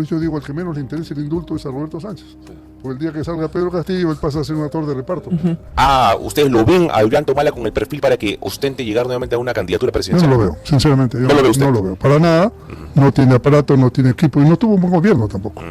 Pues yo digo, al que menos le interesa el indulto es a Roberto Sánchez. Sí. Porque el día que salga Pedro Castillo, él pasa a ser un actor de reparto. ¿Ustedes lo ven a Ollanta Humala con el perfil para que ostente llegar nuevamente a una candidatura Yo presidencial? no lo veo, sinceramente. Yo ¿No lo ve usted? No lo veo, para nada. No tiene aparato, no tiene equipo y no tuvo un buen gobierno tampoco.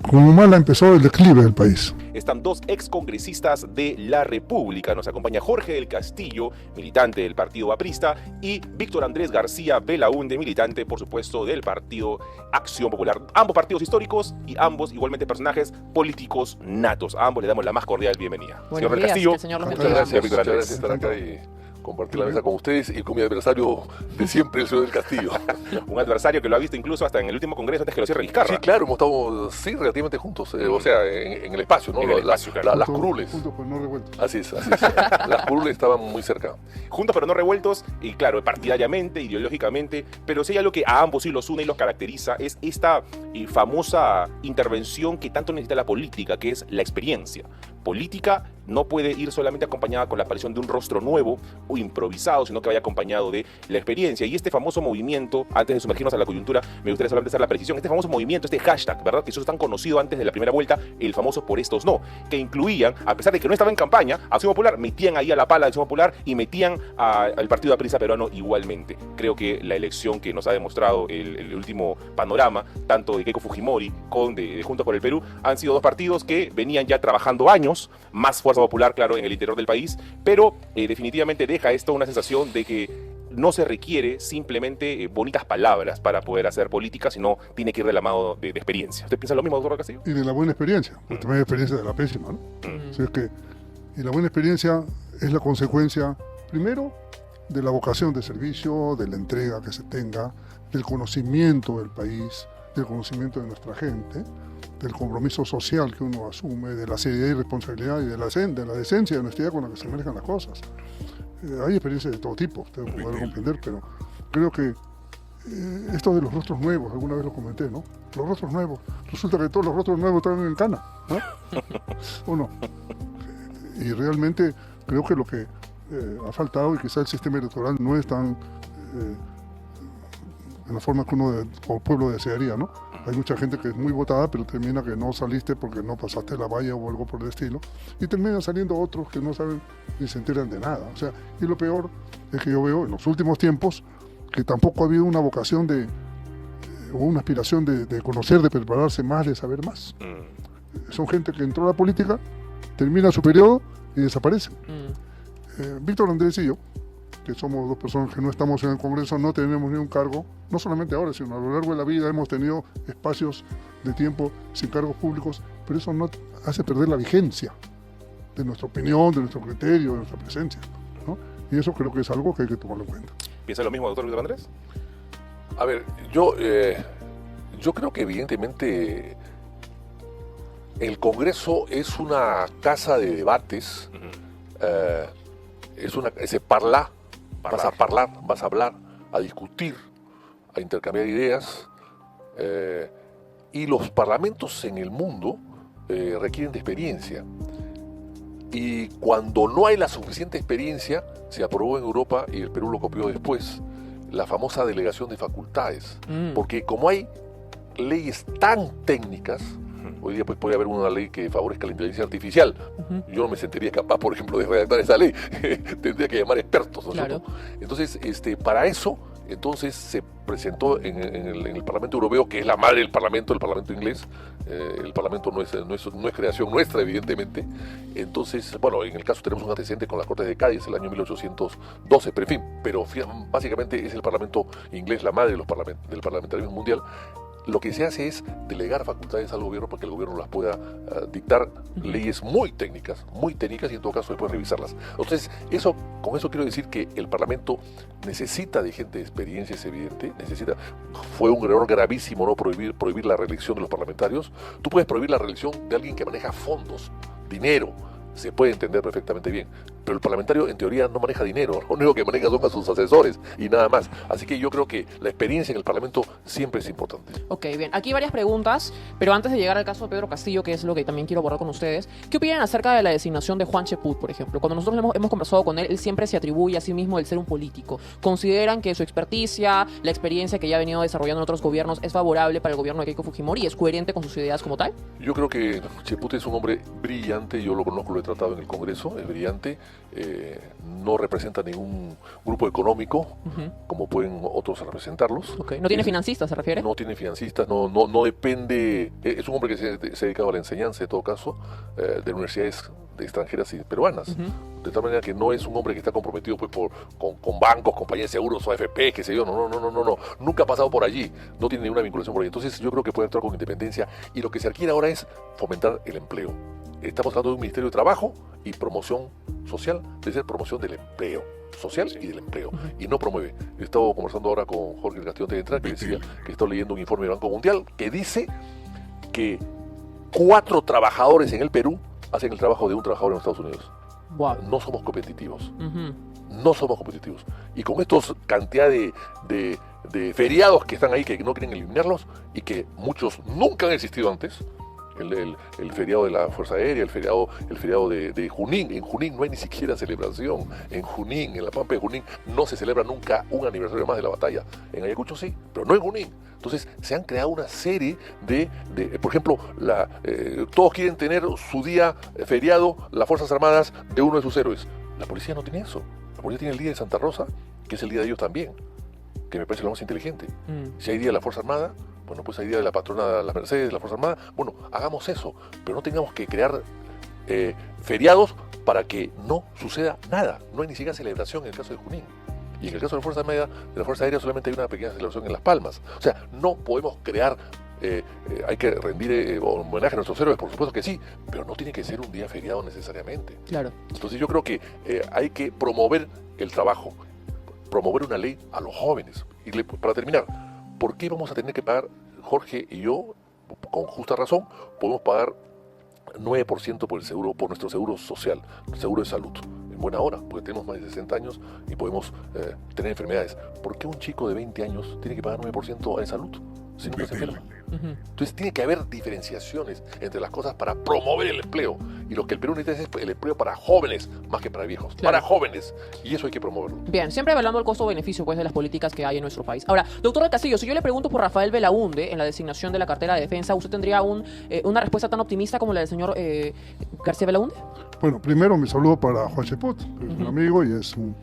Con Humala empezó el declive del país. Están dos excongresistas de la República. Nos acompaña Jorge del Castillo, militante del Partido Aprista, y Víctor Andrés García Belaúnde, militante, por supuesto, del Partido Acción Popular. Ambos partidos históricos y ambos igualmente personajes políticos natos. A ambos le damos la más cordial bienvenida. Buenos Señor del días, Castillo, que el Señor los Muchas bendiga. gracias, Víctor muchas Andrés. gracias por estar acá y compartir la mesa con ustedes y con mi adversario de siempre, el señor del Castillo. un adversario que lo ha visto incluso hasta en el último congreso antes que lo cierre Vizcarra. Sí, claro, hemos estado relativamente juntos, o sea, en el espacio, ¿no? En el espacio, claro. Las curules. Juntos, pues no revueltos. Así es, así es. Las curules estaban muy cerca. Juntos pero no revueltos, y claro, partidariamente, ideológicamente, pero sí hay algo que a ambos sí los une y los caracteriza, es esta famosa intervención que tanto necesita la política, que es la experiencia. Política no puede ir solamente acompañada con la aparición de un rostro nuevo o improvisado, sino que vaya acompañado de la experiencia. Y este famoso movimiento, antes de sumergirnos a la coyuntura, me gustaría solamente hacer la precisión, este famoso movimiento, este hashtag, ¿verdad? Que eso es tan conocido antes de la primera vuelta, el famoso Por Estos No, que incluían, a pesar de que no estaba en campaña, Acción Popular, metían ahí a la pala de Acción Popular y metían al Partido Aprista Peruano igualmente. Creo que la elección que nos ha demostrado el último panorama, tanto de Keiko Fujimori como de Juntos por el Perú, han sido dos partidos que venían ya trabajando años, más fuerza popular, claro, en el interior del país, pero definitivamente deja esto una sensación de que no se requiere simplemente bonitas palabras para poder hacer política, sino tiene que ir de la mano de experiencia. ¿Usted piensa lo mismo, doctor Castillo? Y de la buena experiencia, porque también hay experiencia de la pésima, ¿no? O sea, y la buena experiencia es la consecuencia, primero, de la vocación de servicio, de la entrega que se tenga, del conocimiento del país, del conocimiento de nuestra gente, del compromiso social que uno asume, de la seriedad y responsabilidad y de la decencia y honestidad con la que se manejan las cosas. Hay experiencias de todo tipo, usted podrá comprender, pero creo que esto de los rostros nuevos, alguna vez lo comenté, ¿no? Los rostros nuevos, resulta que todos los rostros nuevos están en cana, ¿no? ¿O no? Y realmente creo que lo que ha faltado, y quizá el sistema electoral no es tan en la forma que uno como pueblo desearía, ¿no? Hay mucha gente que es muy votada, pero termina que no saliste porque no pasaste la valla o algo por el estilo, y terminan saliendo otros que no saben ni se enteran de nada. O sea, y lo peor es que yo veo en los últimos tiempos que tampoco ha habido una vocación o una aspiración de conocer, de prepararse más, de saber más. Son gente que entró a la política, termina su periodo y desaparece. Víctor Andrés y yo, que somos dos personas que no estamos en el Congreso, no tenemos ni un cargo, no solamente ahora, sino a lo largo de la vida hemos tenido espacios de tiempo sin cargos públicos, pero eso no hace perder la vigencia de nuestra opinión, de nuestro criterio, de nuestra presencia, ¿no? Y eso creo que es algo que hay que tomarlo en cuenta. ¿Piensa lo mismo, doctor Víctor Andrés? A ver, yo creo que evidentemente el Congreso es una casa de debates, es parlar. Vas a hablar, a discutir, a intercambiar ideas, y los parlamentos en el mundo requieren de experiencia. Y cuando no hay la suficiente experiencia, se aprobó en Europa y el Perú lo copió después, la famosa delegación de facultades. Porque como hay leyes tan técnicas, hoy día pues puede haber una ley que favorezca la inteligencia artificial. Yo no me sentiría capaz, por ejemplo, de redactar esa ley. Tendría que llamar expertos, ¿no es cierto? Entonces, para eso, entonces se presentó en el Parlamento Europeo, que es la madre del Parlamento inglés. El Parlamento no es creación nuestra, evidentemente. Entonces, bueno, en el caso tenemos un antecedente con las Cortes de Cádiz, el año 1812, pero en fin, básicamente es el Parlamento inglés la madre del parlamentarismo mundial. Lo que se hace es delegar facultades al gobierno para que el gobierno las pueda dictar leyes muy técnicas y en todo caso después revisarlas. Entonces, con eso quiero decir que el Parlamento necesita de gente de experiencia, es evidente, fue un error gravísimo no prohibir la reelección de los parlamentarios. Tú puedes prohibir la reelección de alguien que maneja fondos, dinero, se puede entender perfectamente bien. pero el parlamentario en teoría no maneja dinero, lo único que maneja son a sus asesores y nada más. Así que yo creo que la experiencia en el Parlamento siempre es importante. Ok, bien. Aquí varias preguntas, pero antes de llegar al caso de Pedro Castillo, que es lo que también quiero abordar con ustedes, ¿qué opinan acerca de la designación de Juan Cheput, por ejemplo? Cuando nosotros hemos conversado con él, él siempre se atribuye a sí mismo el ser un político. ¿Consideran que su experticia, la experiencia que ya ha venido desarrollando en otros gobiernos es favorable para el gobierno de Keiko Fujimori y es coherente con sus ideas como tal? Yo creo que Cheput es un hombre brillante, yo lo conozco, lo he tratado en el Congreso, es brillante, no representa ningún grupo económico, como pueden otros representarlos. Okay. ¿No tiene financistas, se refiere? No tiene financistas, no depende, es un hombre que se ha dedicado a la enseñanza, en todo caso, de universidades extranjeras y peruanas. De tal manera que no es un hombre que está comprometido pues, con bancos, compañías de seguros o AFP, qué sé yo, no, nunca ha pasado por allí, no tiene ninguna vinculación por allí. Entonces yo creo que puede actuar con independencia y lo que se requiere ahora es fomentar el empleo. Estamos hablando de un Ministerio de Trabajo y promoción social, debe ser promoción del empleo social y del empleo, y no promueve. He estado conversando ahora con Jorge Castillo Telentra, que decía que está leyendo un informe del Banco Mundial que dice que 4 trabajadores en el Perú hacen el trabajo de un trabajador en Estados Unidos. Wow. No somos competitivos. No somos competitivos. Y con estos cantidad de feriados que están ahí, que no quieren eliminarlos, y que muchos nunca han existido antes, el feriado de la Fuerza Aérea, el feriado de Junín. En Junín no hay ni siquiera celebración. En Junín, en la Pampa de Junín, no se celebra nunca un aniversario más de la batalla. En Ayacucho sí, pero no en Junín. Entonces se han creado una serie de por ejemplo, todos quieren tener su día feriado, las Fuerzas Armadas, de uno de sus héroes. La policía no tiene eso. La policía tiene el día de Santa Rosa, que es el día de ellos también, que me parece lo más inteligente. Si hay día de la Fuerza Armada, bueno, pues hay día de la patrona de las Mercedes, de la Fuerza Armada, bueno, hagamos eso, pero no tengamos que crear feriados para que no suceda nada. No hay ni siquiera celebración en el caso de Junín. Y en el caso de la Fuerza Aérea solamente hay una pequeña celebración en Las Palmas. O sea, no podemos crear, hay que rendir homenaje a nuestros héroes, por supuesto que sí, pero no tiene que ser un día feriado necesariamente. Claro. Entonces yo creo que hay que promover el trabajo, promover una ley a los jóvenes. Y para terminar, ¿por qué vamos a tener que pagar, Jorge y yo, con justa razón, podemos pagar 9% por el seguro, por nuestro seguro social, seguro de salud, en buena hora, porque tenemos más de 60 años y podemos tener enfermedades? ¿Por qué un chico de 20 años tiene que pagar 9% en salud si nunca se enferma? Entonces tiene que haber diferenciaciones entre las cosas para promover el empleo. Y lo que el Perú necesita es el empleo para jóvenes, más que para viejos. Claro. Para jóvenes. Y eso hay que promoverlo. Bien, siempre evaluando el costo-beneficio pues, de las políticas que hay en nuestro país. Ahora, doctor del Castillo, si yo le pregunto por Rafael Belaúnde en la designación de la cartera de defensa, ¿usted tendría una respuesta tan optimista como la del señor García Belaúnde? Bueno, primero mi saludo para Juan Cheput, que es un amigo y es un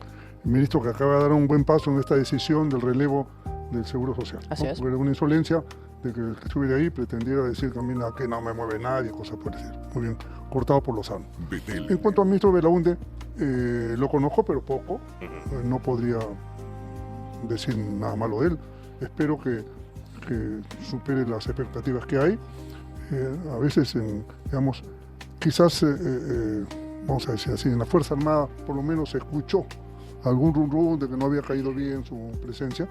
ministro que acaba de dar un buen paso en esta decisión del relevo del Seguro Social. Así es. Porque era una insolencia de que el que estuviera ahí pretendiera decir que a mí que no me mueve nadie, cosas por decir. Muy bien, cortado por los sanos. En cuanto al ministro Belaúnde, lo conozco, pero poco. No podría decir nada malo de él. Espero que supere las expectativas que hay. A veces, digamos, quizás, vamos a decir así, en la Fuerza Armada por lo menos se escuchó algún rum de que no había caído bien su presencia.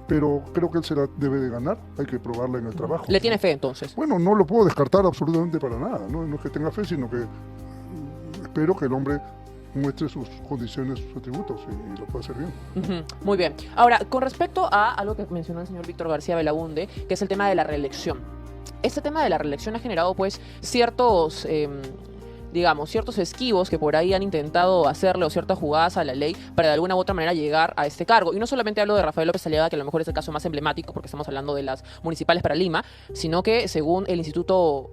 Pero creo que él se la debe de ganar, hay que probarla en el trabajo. ¿Le tiene fe entonces? Bueno, no lo puedo descartar absolutamente para nada, no es que tenga fe, sino que espero que el hombre muestre sus condiciones, sus atributos y lo pueda hacer bien. Muy bien. Ahora, con respecto a algo que mencionó el señor Víctor García Belaúnde, que es el tema de la reelección. Este tema de la reelección ha generado pues ciertos ciertos esquivos que por ahí han intentado hacerle o ciertas jugadas a la ley para de alguna u otra manera llegar a este cargo. Y no solamente hablo de Rafael López Aliaga, que a lo mejor es el caso más emblemático porque estamos hablando de las municipales para Lima, sino que según el Instituto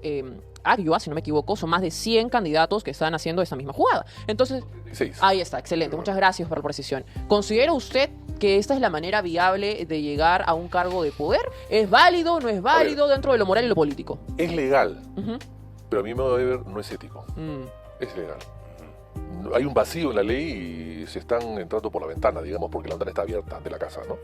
Agua, si no me equivoco, son más de 100 candidatos que están haciendo esa misma jugada. Entonces, 16. Ahí está, excelente. Muchas gracias por la precisión. ¿Considera usted que esta es la manera viable de llegar a un cargo de poder? ¿Es válido, no es válido dentro de lo moral y lo político? Es legal. Pero a mi modo de ver no es ético. Es legal. Hay un vacío en la ley y se están entrando por la ventana, digamos, porque la ventana está abierta de la casa, ¿no?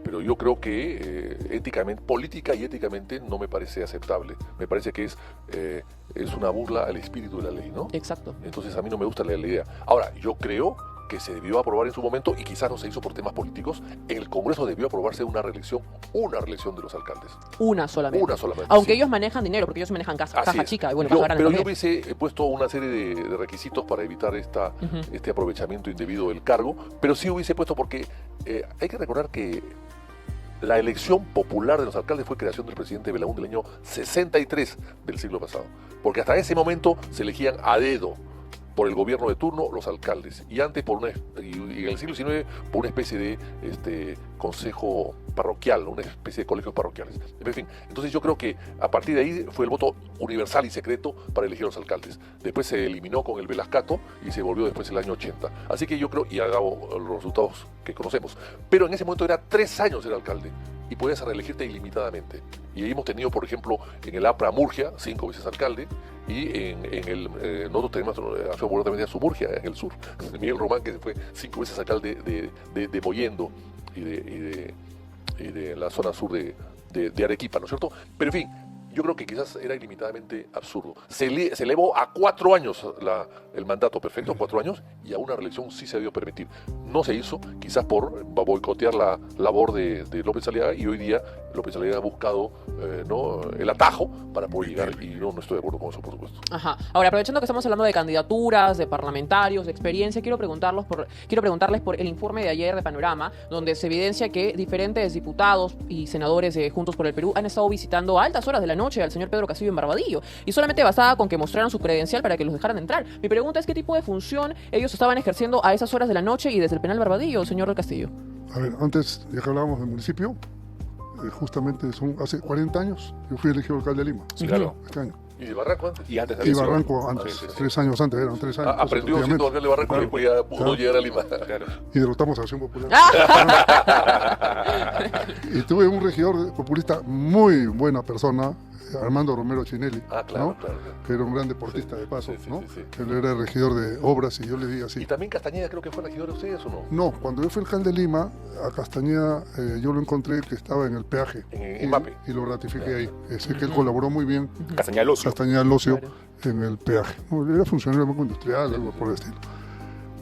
Pero yo creo que éticamente, política y éticamente no me parece aceptable. Me parece que es una burla al espíritu de la ley, ¿no? Exacto. Entonces a mí no me gusta la idea. Ahora, yo creo que se debió aprobar en su momento y quizás no se hizo por temas políticos. En el Congreso debió aprobarse una reelección de los alcaldes. Una solamente. Una solamente. Aunque sí. ellos manejan dinero, porque ellos manejan Así caja es. chica y bueno, caja grande Pero yo también. hubiese puesto una serie de requisitos para evitar este aprovechamiento indebido del cargo, pero sí hubiese puesto porque hay que recordar que la elección popular de los alcaldes fue creación del presidente Belaúnde del año 63 del siglo pasado, porque hasta ese momento se elegían a dedo por el gobierno de turno los alcaldes, y antes y en el siglo XIX por una especie de consejo parroquial, una especie de colegios parroquiales. En fin, entonces yo creo que a partir de ahí fue el voto universal y secreto para elegir a los alcaldes. Después se eliminó con el Velascato y se volvió después el año 80. Así que yo creo, y ha dado los resultados que conocemos, pero en ese momento era 3 años el alcalde y podías reelegirte ilimitadamente. Y hemos tenido, por ejemplo, en el APRA Murgia, 5 veces alcalde, y nosotros tenemos también a su Murgia, en el sur, Miguel Román, que fue 5 veces alcalde de Mollendo y de la zona sur de Arequipa, ¿no es cierto? Pero en fin, yo creo que quizás era ilimitadamente absurdo. Se elevó a 4 años el mandato perfecto, 4 años, y a una reelección sí se debió permitir. No se hizo, quizás por boicotear la labor de López Aliaga, y hoy día López Aliaga ha buscado el atajo para poder llegar, y no estoy de acuerdo con eso, por supuesto. Ajá. Ahora, aprovechando que estamos hablando de candidaturas, de parlamentarios, de experiencia, quiero preguntarles por el informe de ayer de Panorama, donde se evidencia que diferentes diputados y senadores de Juntos por el Perú han estado visitando a altas horas de la noche al señor Pedro Castillo en Barbadillo, y solamente bastaba con que mostraran su credencial para que los dejaran entrar. Mi pregunta es qué tipo de función ellos estaban ejerciendo a esas horas de la noche y desde el penal Barbadillo, señor Castillo. A ver, antes, ya que hablábamos del municipio, justamente hace 40 años yo fui elegido alcalde de Lima. Sí, claro. Este año. ¿Y de Barranco antes? Y antes de Y eso. Barranco antes, Sí. 3 años antes, eran 3 años. Aprendió efectivamente. siendo alcalde de Barranco y después ya pudo Claro. llegar a Lima. Claro. Y derrotamos a Acción Popular. Y tuve un regidor populista muy buena persona, Armando Romero Chinelli, Claro, ¿no? claro. Que era un gran deportista de paso, Sí, ¿no? sí. Él era el regidor de obras y yo le di así. Y también Castañeda creo que fue regidor de ustedes, ¿o no? No, cuando yo fui alcalde de Lima, a Castañeda yo lo encontré que estaba en el peaje. En MAPE. Y lo ratifiqué ahí. Sé que él colaboró muy bien, Castañeda Locio. Castañeda Locio, Claro. en el peaje. No, él era funcionario del Banco Industrial, algo por el estilo.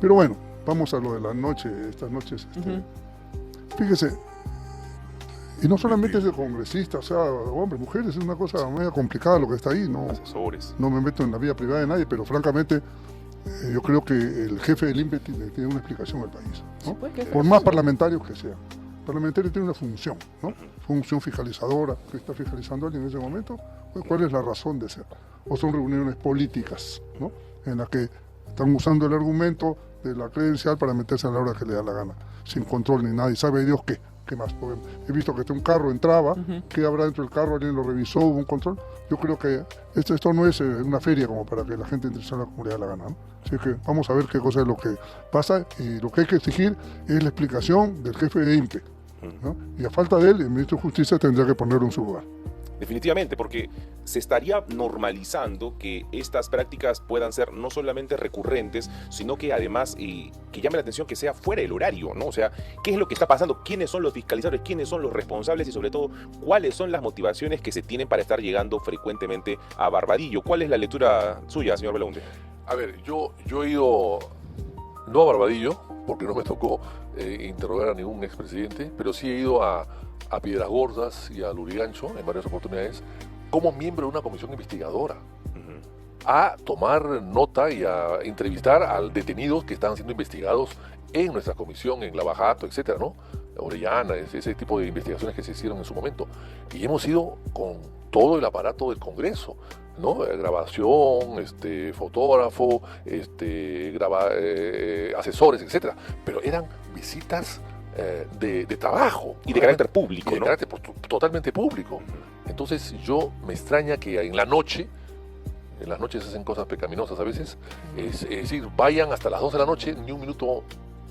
Pero bueno, vamos a lo de la noche, estas noches. Fíjese, y no solamente es de congresistas, o sea, hombres, mujeres, es una cosa medio complicada lo que está ahí. Asesores. No me meto en la vida privada de nadie, pero francamente yo creo que el jefe del INPE tiene una explicación al país, ¿no? Sí, pues, ¿qué Por más parlamentarios que sean. El parlamentario tiene una función, ¿no? Función fiscalizadora, que está fiscalizando a alguien en ese momento. ¿Cuál es la razón de ser? O son reuniones políticas, ¿no? En las que están usando el argumento de la credencial para meterse a la hora que le da la gana, sin control ni nada, y sabe Dios qué más. Porque he visto que un carro entraba, ¿qué habrá dentro del carro? ¿Alguien lo revisó? ¿Hubo un control? Yo creo que esto no es una feria como para que la gente entre a la comunidad la gana, ¿no? Así que vamos a ver qué cosa es lo que pasa, y lo que hay que exigir es la explicación del jefe de INPE, ¿no? Y a falta de él, el ministro de Justicia tendría que ponerlo en su lugar. Definitivamente, porque se estaría normalizando que estas prácticas puedan ser no solamente recurrentes, sino que además que llame la atención que sea fuera del horario, ¿no? O sea, ¿qué es lo que está pasando? ¿Quiénes son los fiscalizadores? ¿Quiénes son los responsables? Y sobre todo, ¿cuáles son las motivaciones que se tienen para estar llegando frecuentemente a Barbadillo? ¿Cuál es la lectura suya, señor Belaúnde? A ver, yo he ido, no a Barbadillo, porque no me tocó interrogar a ningún expresidente, pero sí he ido a Piedras Gordas y a Lurigancho en varias oportunidades como miembro de una comisión investigadora, a tomar nota y a entrevistar a detenidos que estaban siendo investigados en nuestra comisión, en Lavajato, etcétera, ¿no? Orellana, ese tipo de investigaciones que se hicieron en su momento. Y hemos ido con todo el aparato del Congreso, ¿no? Grabación, fotógrafo, asesores, etcétera. Pero eran visitas de trabajo. Y de carácter público, Y de ¿no? carácter totalmente público. Entonces yo me extraña que en las noches se hacen cosas pecaminosas a veces, es decir, vayan hasta las 12 de la noche, ni un minuto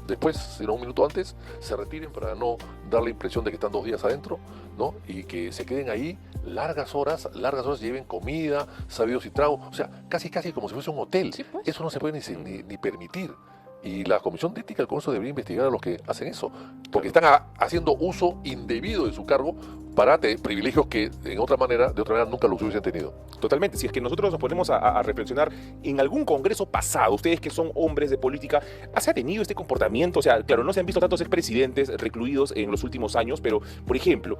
después, sino un minuto antes, se retiren para no dar la impresión de que están 2 días adentro, ¿no? Y que se queden ahí largas horas, lleven comida, sabidos y tragos, o sea, casi como si fuese un hotel. Sí, pues. Eso no se puede ni permitir. Y la Comisión de Ética del Congreso debería investigar a los que hacen eso, porque están haciendo uso indebido de su cargo para privilegios que de otra manera nunca los hubiesen tenido. Totalmente. Si es que nosotros nos ponemos a reflexionar, en algún congreso pasado, ustedes que son hombres de política, ¿se ha tenido este comportamiento? O sea, claro, no se han visto tantos expresidentes recluidos en los últimos años, pero, por ejemplo,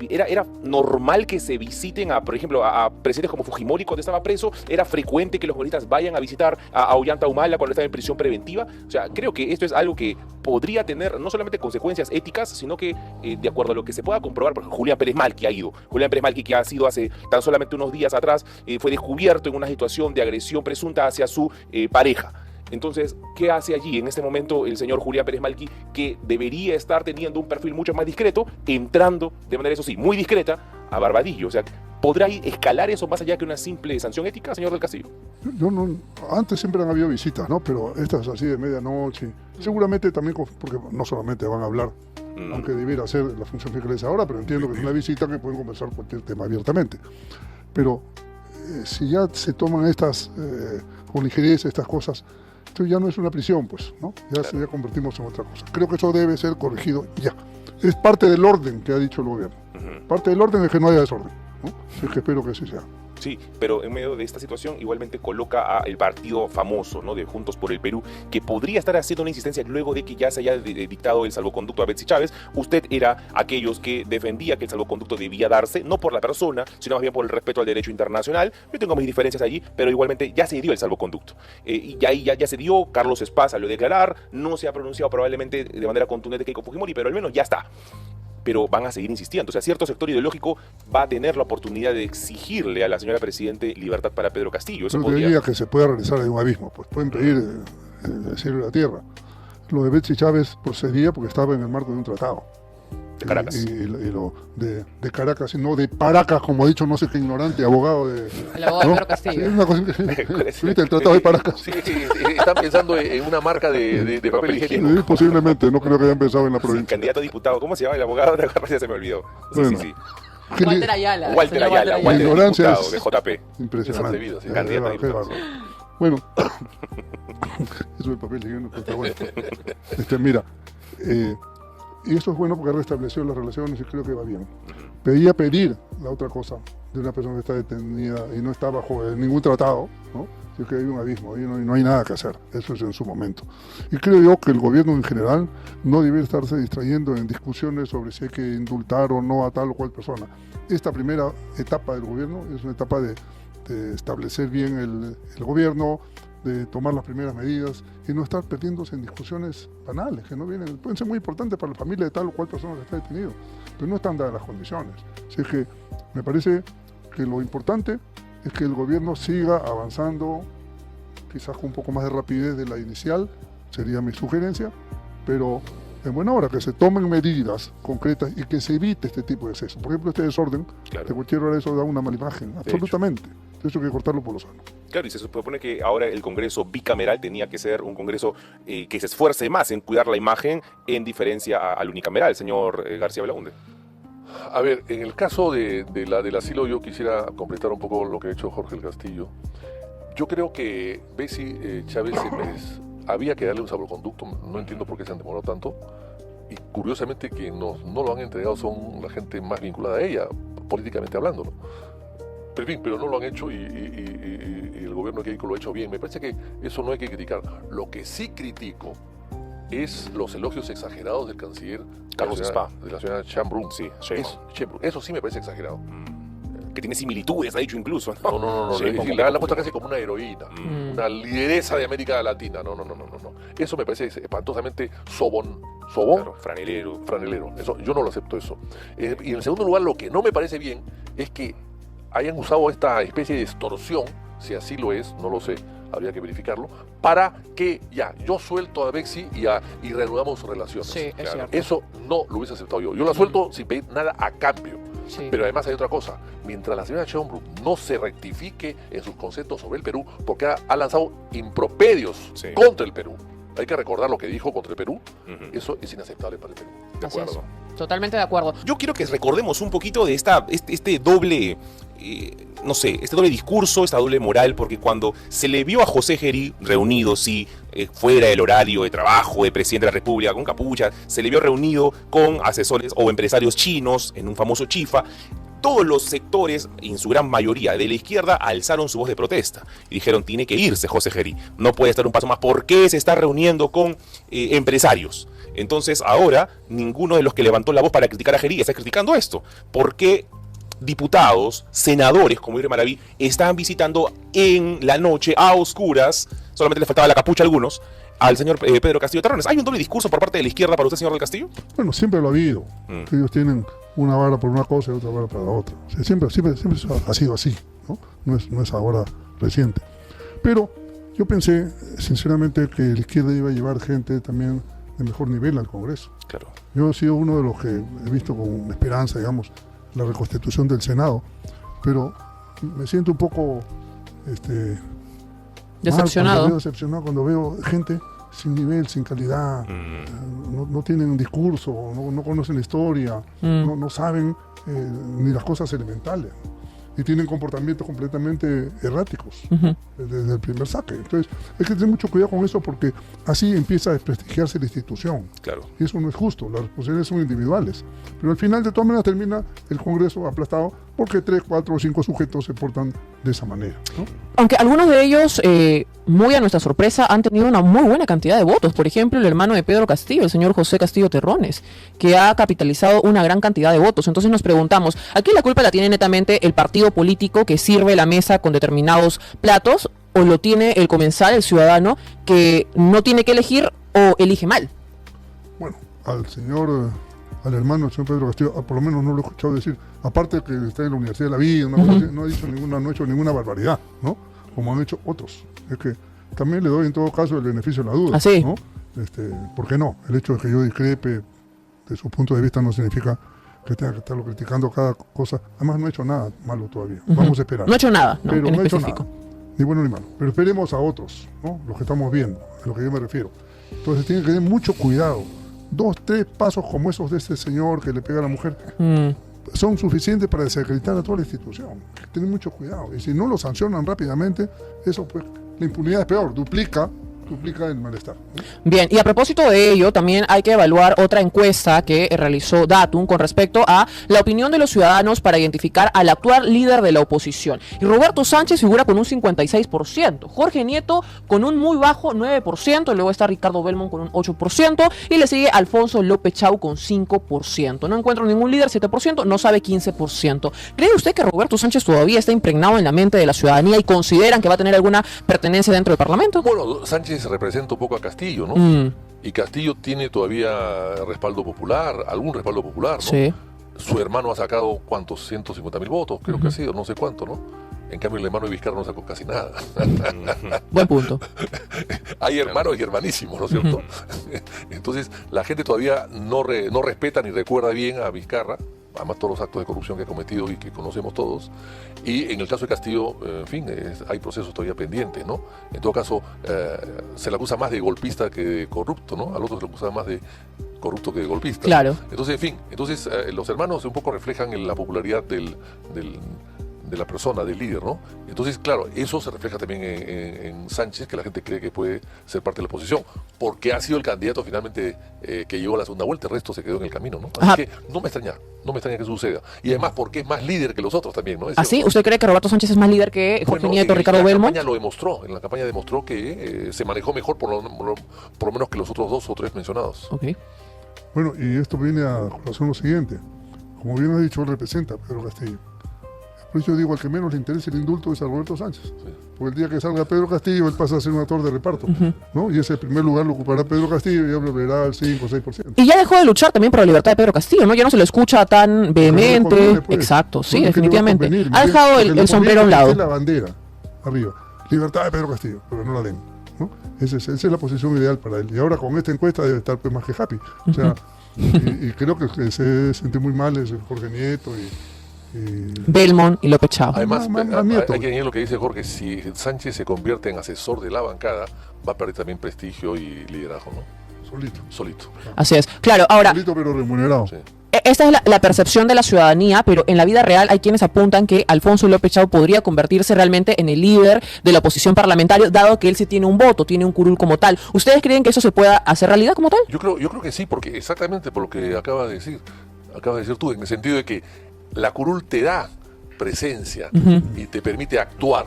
era normal que se visiten, por ejemplo, a presidentes como Fujimori cuando estaba preso. Era frecuente que los congresistas vayan a visitar a Ollanta Humala cuando estaba en prisión preventiva. O sea, creo que esto es algo que podría tener no solamente consecuencias éticas, sino que, de acuerdo a lo que se pueda comprobar, porque Julián Pérez Malqui ha ido. Julián Pérez Malqui, que ha sido hace tan solamente unos días atrás, fue descubierto en una situación de agresión presunta hacia su pareja. Entonces, ¿qué hace allí en este momento el señor Julián Pérez Malqui, que debería estar teniendo un perfil mucho más discreto, entrando de manera, eso sí, muy discreta, a Barbadillo? O sea, ¿podrá escalar eso más allá que una simple sanción ética, señor del Castillo? Antes siempre han habido visitas, ¿no? Pero estas así de medianoche, seguramente también, porque no solamente van a hablar, aunque debiera ser la función fiscal ahora, pero entiendo que es una visita que pueden conversar cualquier tema abiertamente. Pero si ya se toman estas con ligereza, estas cosas, esto ya no es una prisión, pues, ¿no? Ya convertimos en otra cosa. Creo que eso debe ser corregido ya. Es parte del orden que ha dicho el gobierno. Parte del orden es que no haya desorden, ¿no? Es que espero que así sea. Sí, pero en medio de esta situación igualmente coloca al partido famoso, ¿no?, de Juntos por el Perú, que podría estar haciendo una insistencia luego de que ya se haya dictado el salvoconducto a Betsy Chávez. Usted era aquellos que defendía que el salvoconducto debía darse, no por la persona, sino más bien por el respeto al derecho internacional. Yo tengo mis diferencias allí, pero igualmente ya se dio el salvoconducto. Y ahí ya se dio, Carlos Espaz salió a declarar, no se ha pronunciado probablemente de manera contundente Keiko Fujimori, pero al menos ya está. Pero van a seguir insistiendo. O sea, cierto sector ideológico va a tener la oportunidad de exigirle a la señora Presidente libertad para Pedro Castillo. Eso pero diría que se puede realizar en un abismo, pues pueden pedir el cielo y la tierra. Lo de Betsy Chávez procedía porque estaba en el marco de un tratado. De Caracas. Y lo de Caracas, no de Paracas, como ha dicho no sé qué ignorante abogado de... El abogado de Pedro Castillo. Sí, es una cosa ¿viste el tratado de Paracas? Sí, están pensando en una marca de papel higiénico. Sí, posiblemente, no creo que hayan pensado en la provincia. Candidato a diputado, ¿cómo se llama el abogado de Caracas? Ya se me olvidó. Bueno. Sí. Walter Ayala. Walter Ayala, ignorancia diputado de JP. Impresionante. Atrevido, sí. Candidato a diputado. Bueno, eso del papel higiénico está bueno. Mira, y esto es bueno porque ha restablecido las relaciones y creo que va bien. Pedía pedir la otra cosa de una persona que está detenida y no está bajo ningún tratado, ¿no? Es que hay un abismo, y no hay nada que hacer. Eso es en su momento. Y creo yo que el gobierno en general no debe estarse distrayendo en discusiones sobre si hay que indultar o no a tal o cual persona. Esta primera etapa del gobierno es una etapa de establecer bien el gobierno, de tomar las primeras medidas y no estar perdiéndose en discusiones banales que no pueden ser muy importantes para la familia de tal o cual persona que está detenido, pero no están dadas las condiciones. Así que me parece que lo importante es que el gobierno siga avanzando, quizás con un poco más de rapidez de la inicial, sería mi sugerencia, pero en buena hora que se tomen medidas concretas y que se evite este tipo de exceso. Por ejemplo, este desorden, de cualquier hora eso da una mala imagen, absolutamente. Eso hay que cortarlo por lo sano. Claro, y se supone que ahora el Congreso bicameral tenía que ser un Congreso que se esfuerce más en cuidar la imagen en diferencia al unicameral, señor García Belaúnde. A ver, en el caso del asilo yo quisiera completar un poco lo que ha hecho Jorge el Castillo. Yo creo que Betsy Chávez había que darle un salvoconducto, no entiendo por qué se han demorado tanto, y curiosamente que no lo han entregado son la gente más vinculada a ella, políticamente hablando, ¿no? Pero, en fin, pero no lo han hecho y el gobierno de Keiko lo ha hecho bien. Me parece que eso no hay que criticar. Lo que sí critico es los elogios exagerados del canciller Carlos Espá, de la señora Chambrun. Sí, eso sí me parece exagerado. Que tiene similitudes, ha dicho incluso. No. La han puesto casi como una heroína, una lideresa de América Latina. No. Eso me parece espantosamente sobón. Claro, franelero. Eso, yo no lo acepto eso. Y en segundo lugar, lo que no me parece bien es que hayan usado esta especie de extorsión, si así lo es, no lo sé, habría que verificarlo, para que ya, yo suelto a Betsy y reanudamos relaciones. Sí, es cierto. Eso no lo hubiese aceptado yo. Yo la suelto sin pedir nada a cambio. Sí. Pero además hay otra cosa. Mientras la señora Chambrun no se rectifique en sus conceptos sobre el Perú, porque ha lanzado improperios contra el Perú. Hay que recordar lo que dijo contra el Perú. Eso es inaceptable para el Perú. De acuerdo. Totalmente de acuerdo. Yo quiero que recordemos un poquito de este doble no sé, este doble discurso, esta doble moral, porque cuando se le vio a José Gerí reunido, sí, fuera del horario de trabajo de presidente de la República, con capucha, se le vio reunido con asesores o empresarios chinos en un famoso chifa, todos los sectores, en su gran mayoría de la izquierda, alzaron su voz de protesta y dijeron: tiene que irse José Gerí, no puede estar un paso más. ¿Por qué se está reuniendo con empresarios? Entonces ahora ninguno de los que levantó la voz para criticar a Gerí está criticando esto. ¿Por qué diputados, senadores como Irene Maraví estaban visitando en la noche a oscuras, solamente le faltaba la capucha a algunos, al señor Pedro Castillo Terrones? ¿Hay un doble discurso por parte de la izquierda para usted, señor del Castillo? Bueno, siempre lo ha habido. Ellos tienen una vara por una cosa y otra vara para la otra. O sea, siempre ha sido así, ¿no? No es ahora reciente. Pero yo pensé, sinceramente, que la izquierda iba a llevar gente también de mejor nivel al Congreso. Claro. Yo he sido uno de los que he visto con esperanza, digamos, la reconstitución del Senado, pero me siento un poco decepcionado. Decepcionado cuando veo gente sin nivel, sin calidad, no tienen un discurso, no conocen la historia, no saben ni las cosas elementales, y tienen comportamientos completamente erráticos desde el primer saque. Entonces hay que tener mucho cuidado con eso, porque así empieza a desprestigiarse la institución. Claro. Y eso no es justo, las responsabilidades son individuales. Pero al final, de todas maneras, termina el Congreso aplastado porque 3, 4 o 5 sujetos se portan de esa manera, ¿no? Aunque algunos de ellos, muy a nuestra sorpresa, han tenido una muy buena cantidad de votos. Por ejemplo, el hermano de Pedro Castillo, el señor José Castillo Terrones, que ha capitalizado una gran cantidad de votos. Entonces nos preguntamos, ¿aquí la culpa la tiene netamente el partido político que sirve la mesa con determinados platos, o lo tiene el comensal, el ciudadano, que no tiene que elegir o elige mal? Bueno, al hermano del señor Pedro Castillo, por lo menos no lo he escuchado decir, aparte de que está en la Universidad de la Vida, no ha hecho ninguna barbaridad, ¿no? Como han hecho otros. Es que también le doy en todo caso el beneficio de la duda, ¿sí? ¿no? ¿Por qué no? El hecho de que yo discrepe de su punto de vista no significa que tenga que estarlo criticando cada cosa. Además, no ha hecho nada malo todavía. Vamos a esperar. No ha hecho nada, ¿no? Pero En no ha hecho específico. nada, ni bueno ni malo. Pero esperemos a otros, ¿no? Los que estamos viendo, a lo que yo me refiero. Entonces tienen que tener mucho cuidado. 2, 3 pasos como esos de este señor que le pega a la mujer son suficientes para desacreditar a toda la institución. Hay que tener mucho cuidado. Y si no lo sancionan rápidamente, eso, pues, la impunidad es peor, duplica el malestar, ¿no? Bien, y a propósito de ello, también hay que evaluar otra encuesta que realizó Datum con respecto a la opinión de los ciudadanos para identificar al actual líder de la oposición. Y Roberto Sánchez figura con un 56%, Jorge Nieto con un muy bajo 9%, luego está Ricardo Belmont con un 8%, y le sigue Alfonso López Chau con 5%. No encuentro ningún líder, 7%, no sabe 15%. ¿Cree usted que Roberto Sánchez todavía está impregnado en la mente de la ciudadanía y consideran que va a tener alguna pertenencia dentro del Parlamento? Bueno, Sánchez representa un poco a Castillo, ¿no? Y Castillo tiene todavía respaldo popular, algún respaldo popular, ¿no? Sí. Su hermano ha sacado, ¿cuántos? 150.000 votos, creo que ha sido, no sé cuánto, ¿no? En cambio, el hermano de Vizcarra no sacó casi nada. Buen punto. Hay hermanos y hermanísimos, ¿no es cierto? Entonces, la gente todavía no respeta ni recuerda bien a Vizcarra, además todos los actos de corrupción que ha cometido y que conocemos todos. Y en el caso de Castillo, en fin, hay procesos todavía pendientes, ¿no? En todo caso, se le acusa más de golpista que de corrupto, ¿no? Al otro se le acusa más de corrupto que de golpista. Claro. Entonces, en fin, los hermanos un poco reflejan la popularidad de la persona, del líder, ¿no? Entonces, claro, eso se refleja también en Sánchez, que la gente cree que puede ser parte de la oposición, porque ha sido el candidato finalmente que llegó a la segunda vuelta, el resto se quedó en el camino, ¿no? Así que no me extraña que suceda. Y además porque es más líder que los otros también, ¿no? ¿Ah, sí? ¿Usted cree que Roberto Sánchez es más líder que Jorge Nieto, Ricardo Belmont? En la campaña demostró que se manejó mejor por lo menos que los otros 2 o 3 mencionados. Ok. Bueno, y esto viene a colación lo siguiente. Como bien ha dicho, él representa a Pedro Castillo. Por eso yo digo, al que menos le interesa el indulto es a Roberto Sánchez. Sí. Porque el día que salga Pedro Castillo, él pasa a ser un actor de reparto, ¿no? Y ese primer lugar lo ocupará Pedro Castillo y ya volverá al 5 o 6%. Y ya dejó de luchar también por la libertad de Pedro Castillo, ¿no? Ya no se lo escucha tan vehemente. Pues. Exacto, sí, definitivamente. Ha dejado el sombrero a un lado. La bandera arriba, libertad de Pedro Castillo, pero no la den, ¿no? Esa es la posición ideal para él. Y ahora con esta encuesta debe estar, pues, más que happy. O sea, y creo que se siente muy mal es Jorge Nieto y Belmont y López Chau. Además, hay que añadir lo que dice Jorge: si Sánchez se convierte en asesor de la bancada, va a perder también prestigio y liderazgo, ¿no? Solito. Así es. Claro, ahora. Solito pero remunerado. Sí. Esta es la percepción de la ciudadanía, pero en la vida real hay quienes apuntan que Alfonso López Chau podría convertirse realmente en el líder de la oposición parlamentaria, dado que él sí tiene un voto, tiene un curul como tal. ¿Ustedes creen que eso se pueda hacer realidad como tal? Yo creo que sí, porque exactamente por lo que acabas de decir tú, en el sentido de que la curul te da presencia y te permite actuar,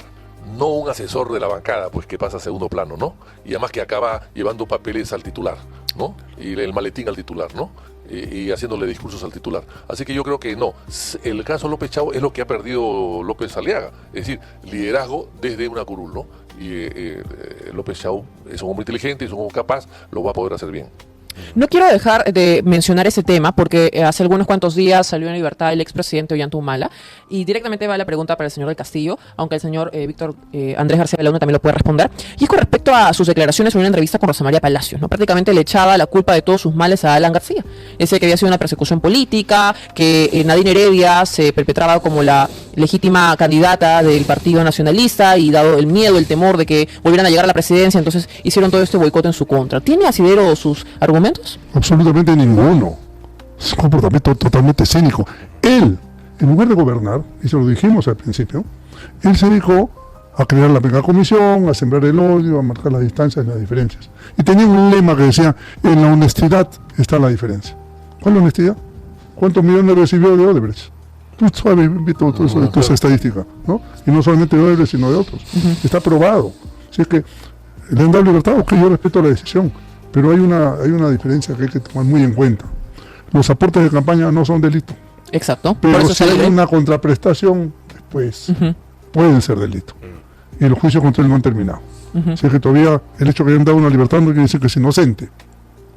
no un asesor de la bancada, pues que pasa a segundo plano, ¿no? Y además que acaba llevando papeles al titular, ¿no? Y el maletín al titular, ¿no? Y haciéndole discursos al titular. Así que yo creo que no. El caso López Chau es lo que ha perdido López Aliaga, es decir, liderazgo desde una curul, ¿no? Y López Chau es un hombre inteligente, es un hombre capaz, lo va a poder hacer bien. No quiero dejar de mencionar ese tema porque hace algunos cuantos días salió en libertad el expresidente Ollanta Humala y directamente va la pregunta para el señor del Castillo, aunque el señor Víctor Andrés García Belaúnde también lo puede responder. Y es con respecto a sus declaraciones en una entrevista con Rosa María Palacios, ¿no? Prácticamente le echaba la culpa de todos sus males a Alan García. Decía que había sido una persecución política, que Nadine Heredia se perpetraba como la legítima candidata del Partido Nacionalista y dado el miedo, el temor de que volvieran a llegar a la presidencia, entonces hicieron todo este boicot en su contra. ¿Tiene asidero sus argumentos? Absolutamente ninguno. Es un comportamiento totalmente cínico. Él, en lugar de gobernar, y se lo dijimos al principio, él se dedicó a crear la mega comisión, a sembrar el odio, a marcar las distancias y las diferencias. Y tenía un lema que decía, en la honestidad está la diferencia. ¿Cuál es la honestidad? ¿Cuántos millones recibió de Odebrecht? Tú sabes, Vito, tus estadísticas, ¿no? Y no solamente de Odebrecht, sino de otros. Está probado. Si es que le han dado libertad, ok, yo respeto la decisión, pero hay una diferencia que hay que tomar muy en cuenta. Los aportes de campaña no son delito. Exacto. Pero si hay una contraprestación, después pueden ser delito. Y los juicios contra él no han terminado. Si es que todavía el hecho de que hayan dado una libertad no quiere decir que es inocente.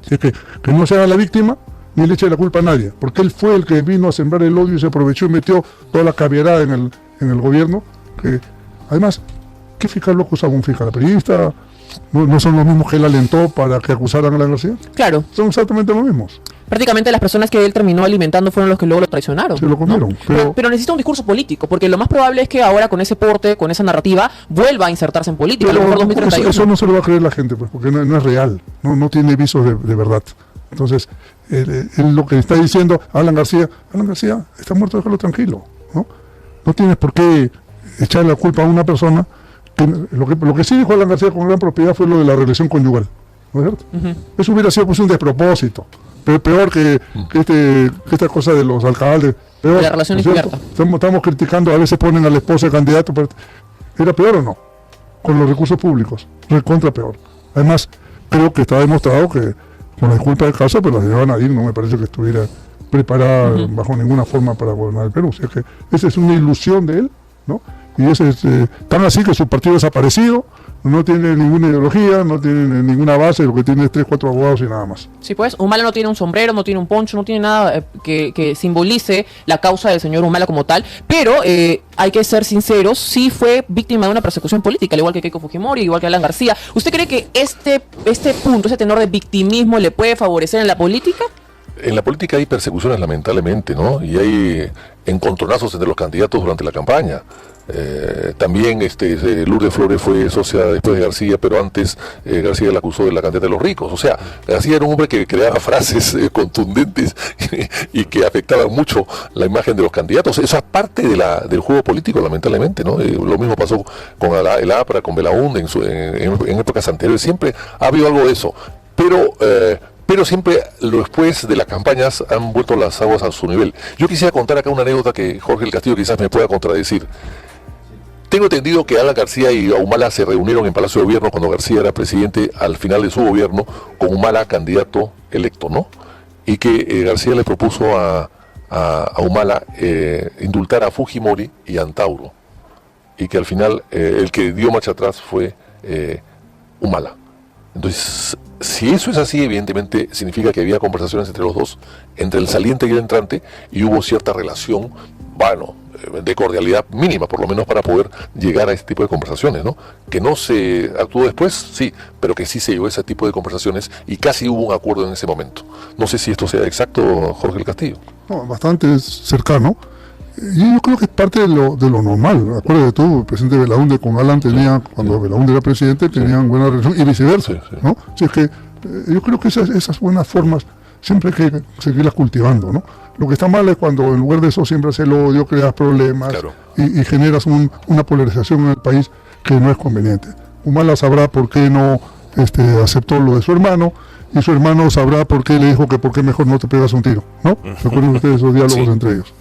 Si es que no se haga la víctima, ni le eche la culpa a nadie, porque él fue el que vino a sembrar el odio y se aprovechó y metió toda la caviarada en el gobierno, que además, ¿qué fiscal lo acusaba? ¿Un fiscal periodista? ¿No son los mismos que él alentó para que acusaran a Alan García? Claro. Son exactamente los mismos. Prácticamente las personas que él terminó alimentando fueron los que luego lo traicionaron. Se lo comieron. ¿No? Pero necesita un discurso político, porque lo más probable es que ahora con ese porte, con esa narrativa, vuelva a insertarse en política. Pero a lo mejor 2031. Eso no se lo va a creer la gente, pues, porque no es real, no tiene visos de verdad. Entonces, él lo que está diciendo a Alan García está muerto, déjalo tranquilo, ¿no? No tienes por qué echarle la culpa a una persona. Lo que sí dijo Alan García con gran propiedad fue lo de la reelección conyugal, ¿no es cierto? Eso hubiera sido pues un despropósito, pero peor que esta cosa de los alcaldes, peor, la relación incierta. Estamos criticando, a veces ponen a la esposa de candidato, pero ¿era peor o no? Con los recursos públicos, recontra peor. Además, creo que está demostrado que, con la disculpa del caso, pero la señora Nadine no me parece que estuviera preparada bajo ninguna forma para gobernar el Perú. O sea que esa es una ilusión de él, ¿no? Y ese es tan así que su partido ha desaparecido, no tiene ninguna ideología, no tiene ninguna base, lo que tiene es 3, 4 abogados y nada más. Sí, pues, Humala no tiene un sombrero, no tiene un poncho, no tiene nada que simbolice la causa del señor Humala como tal, pero hay que ser sinceros, sí fue víctima de una persecución política, al igual que Keiko Fujimori, igual que Alan García. ¿Usted cree que este punto, ese tenor de victimismo le puede favorecer en la política? En la política hay persecuciones, lamentablemente, ¿no? Y hay encontronazos entre los candidatos durante la campaña. También Lourdes Flores fue socia después de García, pero antes García la acusó de la candidata de los ricos. O sea, García era un hombre que creaba frases contundentes y que afectaban mucho la imagen de los candidatos. Eso es parte del juego político, lamentablemente, ¿no? Lo mismo pasó con el APRA, con Belaúnde en épocas anteriores. Siempre ha habido algo de eso. Pero siempre después de las campañas han vuelto las aguas a su nivel. Yo quisiera contar acá una anécdota que Jorge del Castillo quizás me pueda contradecir. Tengo entendido que Alan García y Humala se reunieron en Palacio de Gobierno cuando García era presidente al final de su gobierno con Humala candidato electo, ¿no? Y que García le propuso a Humala indultar a Fujimori y a Antauro. Y que al final el que dio marcha atrás fue Humala. Entonces, si eso es así, evidentemente significa que había conversaciones entre los dos, entre el saliente y el entrante, y hubo cierta relación, bueno, de cordialidad mínima, por lo menos para poder llegar a este tipo de conversaciones, ¿no? Que no se actuó después, sí, pero que sí se llegó a ese tipo de conversaciones y casi hubo un acuerdo en ese momento. No sé si esto sea exacto, Jorge del Castillo. No, bastante cercano. Y yo creo que es parte de lo normal. Acuérdate tú, el presidente Belaúnde con Alan tenía, cuando Belaúnde era presidente, tenían buena relación y viceversa, ¿no? Si es que yo creo que esas buenas formas siempre hay que seguirlas cultivando, ¿no? Lo que está mal es cuando en lugar de eso siembras el odio, creas problemas Claro. y generas una polarización en el país que no es conveniente. Humala sabrá por qué no aceptó lo de su hermano, y su hermano sabrá por qué le dijo que por qué mejor no te pegas un tiro, ¿no? ¿Recuerdan ustedes esos diálogos Sí. entre ellos?